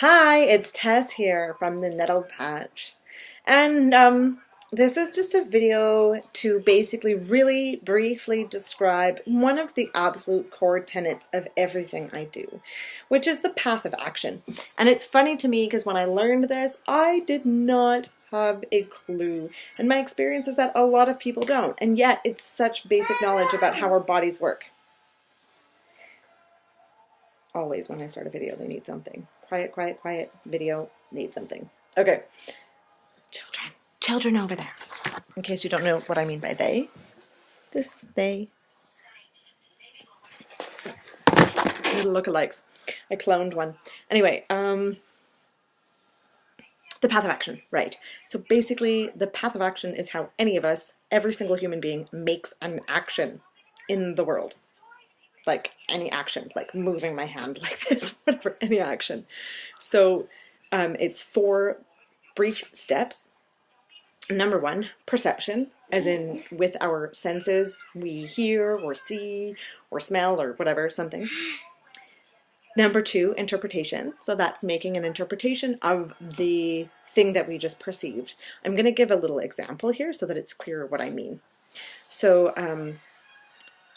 Hi, it's Tess here from the Nettle Patch. And this is just a video to basically really briefly describe one of the absolute core tenets of everything I do, which is the path of action. And it's funny to me because when I learned this, I did not have a clue. And my experience is that a lot of people don't. And yet it's such basic knowledge about how our bodies work. Always when I start a video, they need something. Quiet, quiet, quiet. Video needs something. Okay. Children over there. In case you don't know what I mean by they. This is they. Little lookalikes. I cloned one. Anyway, the path of action, right. So basically, the path of action is how any of us, every single human being, makes an action in the world. Like any action, like moving my hand like this, whatever, any action. So it's 4 brief steps. Number 1, perception, as in with our senses, we hear or see or smell or whatever, something. Number 2, interpretation. So that's making an interpretation of the thing that we just perceived. I'm going to give a little example here so that it's clear what I mean. So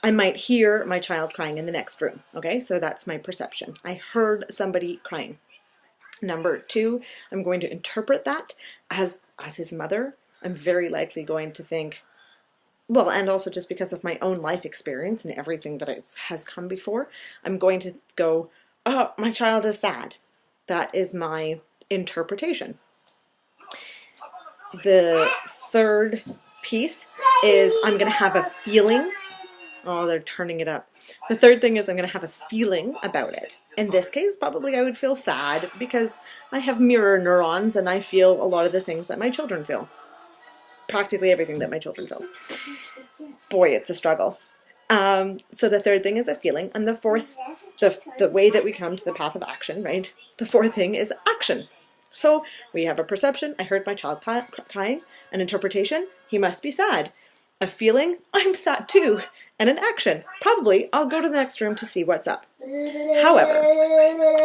I might hear my child crying in the next room, okay? So that's my perception. I heard somebody crying. Number 2, I'm going to interpret that as his mother. I'm very likely going to think, well, and also just because of my own life experience and everything that has come before, I'm going to go, oh, my child is sad. That is my interpretation. The 3rd piece is I'm going to have a feeling. Oh, they're turning it up. The 3rd thing is I'm going to have a feeling about it. In this case, probably I would feel sad because I have mirror neurons and I feel a lot of the things that my children feel. Practically everything that my children feel. Boy, it's a struggle. So the 3rd thing is a feeling. And the 4th, the way that we come to the path of action, right? The 4th thing is action. So we have a perception. I heard my child crying. An interpretation. He must be sad. A feeling. I'm sad too. And an action. Probably I'll go to the next room to see what's up. However,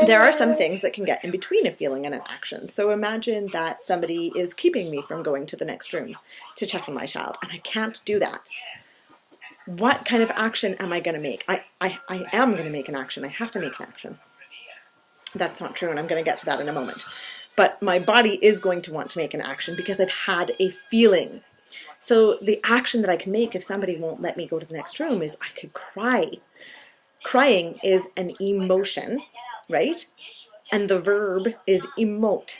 there are some things that can get in between a feeling and an action. So imagine that somebody is keeping me from going to the next room to check on my child, and I can't do that. What kind of action am I going to make? I am going to make an action. I have to make an action. That's not true, and I'm going to get to that in a moment. But my body is going to want to make an action because I've had a feeling. So the action that I can make if somebody won't let me go to the next room is I could cry. Crying is an emotion, right? And the verb is emote.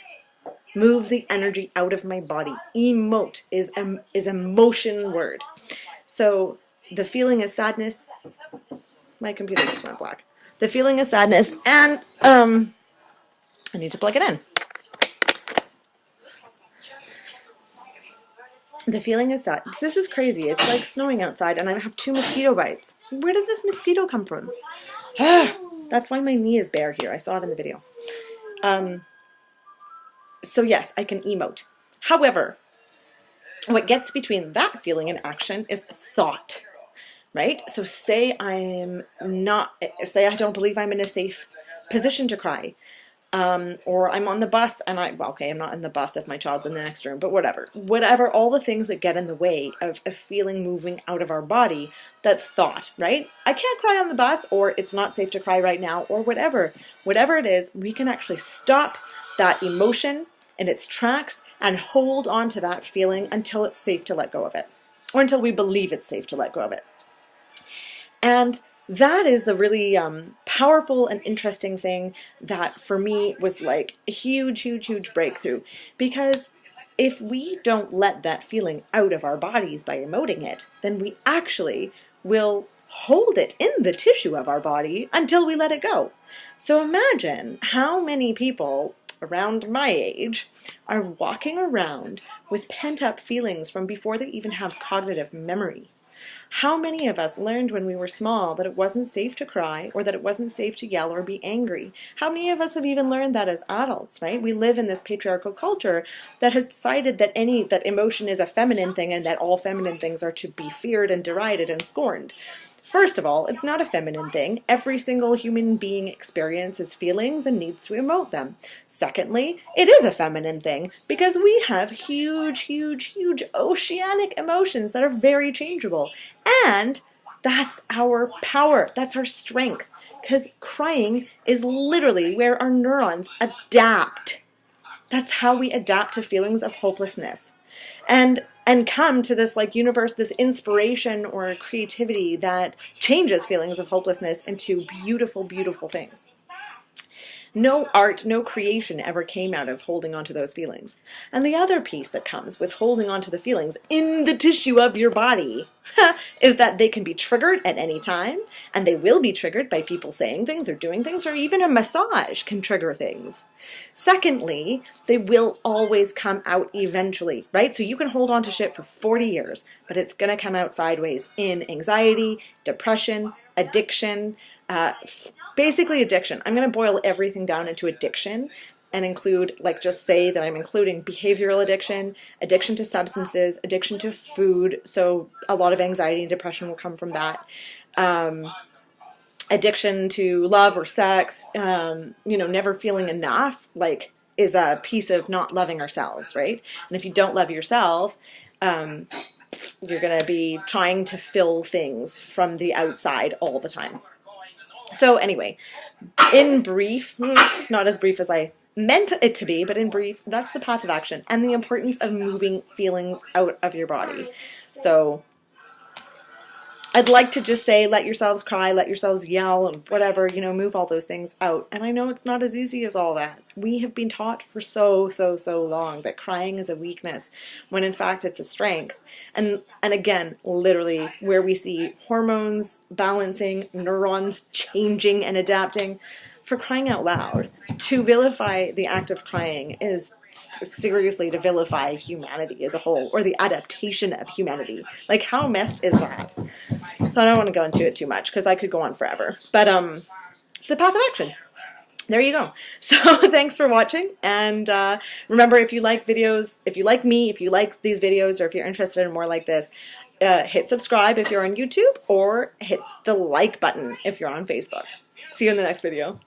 Move the energy out of my body. Emote is a motion word. So the feeling is sadness. My computer just went black. The feeling is sadness, and I need to plug it in. The feeling is that this is crazy. It's like snowing outside and I have 2 mosquito bites. Where did this mosquito come from? That's why my knee is bare here. I saw it in the video. So yes, I can emote. However, what gets between that feeling and action is thought, right? So say I don't believe I'm in a safe position to cry. Or I'm on the bus and I'm not in the bus if my child's in the next room, but whatever, all the things that get in the way of a feeling moving out of our body, that's thought, right? I can't cry on the bus, or it's not safe to cry right now, or whatever it is, we can actually stop that emotion in its tracks and hold on to that feeling until it's safe to let go of it, or until we believe it's safe to let go of it. And that is the really powerful and interesting thing that for me was like a huge, huge, huge breakthrough. Because if we don't let that feeling out of our bodies by emoting it, then we actually will hold it in the tissue of our body until we let it go. So imagine how many people around my age are walking around with pent-up feelings from before they even have cognitive memory. How many of us learned when we were small that it wasn't safe to cry, or that it wasn't safe to yell or be angry? How many of us have even learned that as adults, right? We live in this patriarchal culture that has decided that emotion is a feminine thing and that all feminine things are to be feared and derided and scorned. First of all, it's not a feminine thing. Every single human being experiences feelings and needs to emote them. Secondly, it is a feminine thing because we have huge, huge, huge oceanic emotions that are very changeable. And that's our power. That's our strength. Because crying is literally where our neurons adapt. That's how we adapt to feelings of hopelessness. And come to this like universe, this inspiration or creativity that changes feelings of hopelessness into beautiful, beautiful things. No art, no creation ever came out of holding on to those feelings. And the other piece that comes with holding on to the feelings in the tissue of your body is that they can be triggered at any time, and they will be triggered by people saying things or doing things, or even a massage can trigger things. Secondly, they will always come out eventually, right? So you can hold on to shit for 40 years, but it's going to come out sideways in anxiety, depression, addiction, basically addiction. I'm going to boil everything down into addiction and include, like, just say that I'm including behavioral addiction, addiction to substances, addiction to food. So a lot of anxiety and depression will come from that. Addiction to love or sex, never feeling enough, like, is a piece of not loving ourselves, right? And if you don't love yourself, you're going to be trying to fill things from the outside all the time. So anyway, in brief, not as brief as I meant it to be, but in brief, that's the path of action and the importance of moving feelings out of your body. So I'd like to just say, let yourselves cry, let yourselves yell, and whatever, move all those things out. And I know it's not as easy as all that. We have been taught for so long that crying is a weakness, when in fact it's a strength. And again, literally, where we see hormones balancing, neurons changing and adapting, for crying out loud, to vilify the act of crying is seriously to vilify humanity as a whole, or the adaptation of humanity. Like, how messed is that? So I don't want to go into it too much, because I could go on forever. But the path of action. There you go. So thanks for watching, and remember, if you like videos, if you like me, if you like these videos, or if you're interested in more like this, hit subscribe if you're on YouTube, or hit the like button if you're on Facebook. See you in the next video.